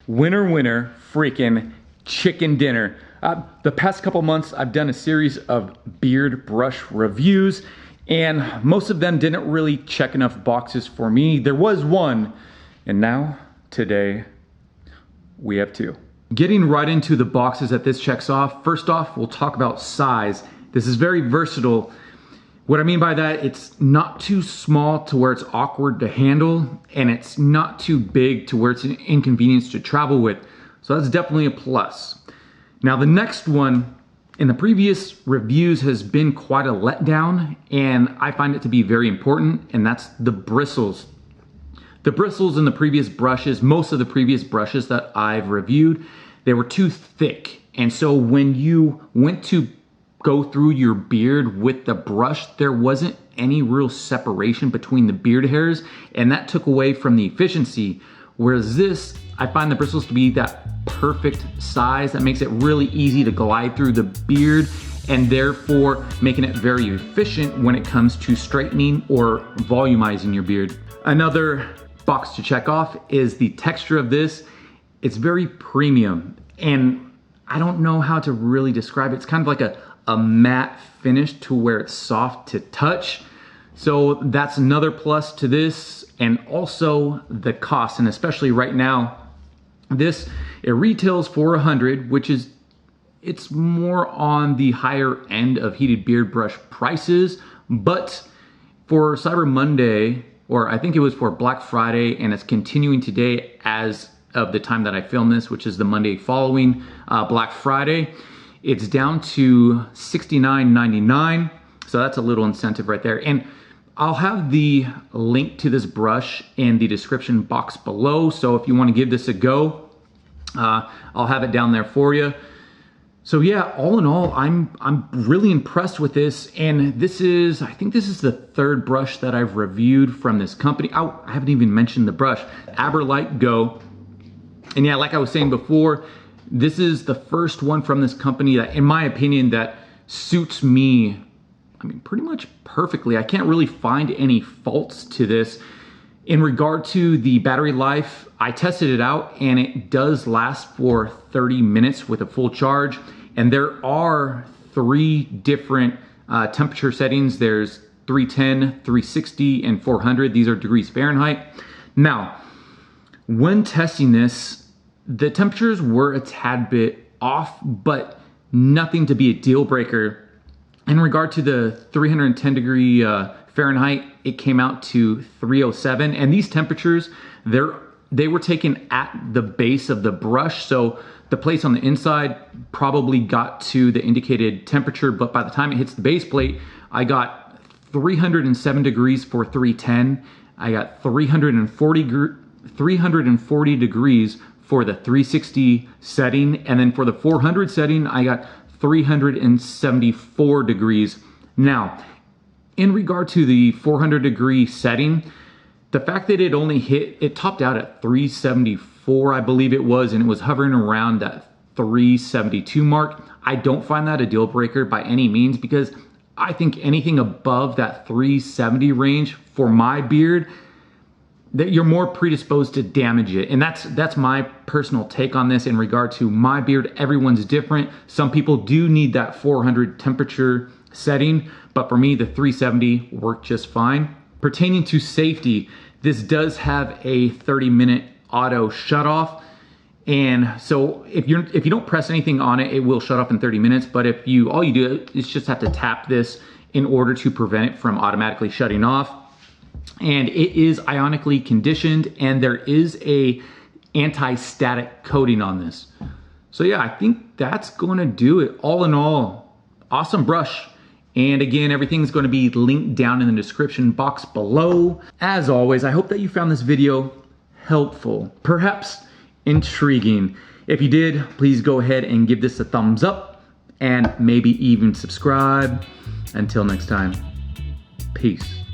Winner, freaking chicken dinner. The past couple months, I've done a series of beard brush reviews, and most of them didn't really check enough boxes for me. There was one, and now, today, we have two. Getting right into the boxes that this checks off, first off, we'll talk about size. This is very versatile. What I mean by that, it's not too small to where it's awkward to handle, and it's not too big to where it's an inconvenience to travel with. So that's definitely a plus. Now the next one in the previous reviews has been quite a letdown, and I find it to be very important, and that's the bristles. The bristles in the previous brushes, most of the previous brushes that I've reviewed, they were too thick. And so when you went to go through your beard with the brush, there wasn't any real separation between the beard hairs, and that took away from the efficiency. Whereas this, I find the bristles to be that perfect size that makes it really easy to glide through the beard, and therefore making it very efficient when it comes to straightening or volumizing your beard. Another box to check off is the texture of this. It's very premium, and I don't know how to really describe it. It's kind of like a matte finish to where it's soft to touch. So that's another plus to this, and also the cost, and especially right now, it retails for $100, which is, it's more on the higher end of heated beard brush prices, but for Cyber Monday, or I think it was for Black Friday, and it's continuing today as of the time that I film this, which is the Monday following Black Friday, it's down to $69.99. So that's a little incentive right there. And I'll have the link to this brush in the description box below. So if you want to give this a go, I'll have it down there for you. So yeah, all in all, I'm really impressed with this. And I think this is the third brush that I've reviewed from this company. I haven't even mentioned the brush, AberLight Go. And yeah, like I was saying before, this is the first one from this company that, in my opinion, that suits me, I mean, pretty much perfectly. I can't really find any faults to this. In regard to the battery life, I tested it out, and it does last for 30 minutes with a full charge. And there are 3 different temperature settings. There's 310, 360, and 400. These are degrees Fahrenheit. Now, when testing this, the temperatures were a tad bit off, but nothing to be a deal breaker. In regard to the 310 degree Fahrenheit, it came out to 307, and these temperatures, they were taken at the base of the brush, so the place on the inside probably got to the indicated temperature, but by the time it hits the base plate, I got 307 degrees for 310, I got 340 degrees for the 360 setting, and then for the 400 setting, I got 374 degrees. Now, in regard to the 400 degree setting, the fact that it topped out at 374, I believe it was, and it was hovering around that 372 mark. I don't find that a deal breaker by any means, because I think anything above that 370 range for my beard, that you're more predisposed to damage it. And that's my personal take on this in regard to my beard. Everyone's different. Some people do need that 400 temperature setting, but for me, the 370 worked just fine. Pertaining to safety, this does have a 30-minute auto shut off. And so if you don't press anything on it, it will shut off in 30 minutes. But all you do is just have to tap this in order to prevent it from automatically shutting off. And it is ionically conditioned, and there is a anti-static coating on this. So yeah, I think that's going to do it. All in all, awesome brush. And again, everything's going to be linked down in the description box below. As always, I hope that you found this video helpful, perhaps intriguing. If you did, please go ahead and give this a thumbs up, and maybe even subscribe. Until next time, peace.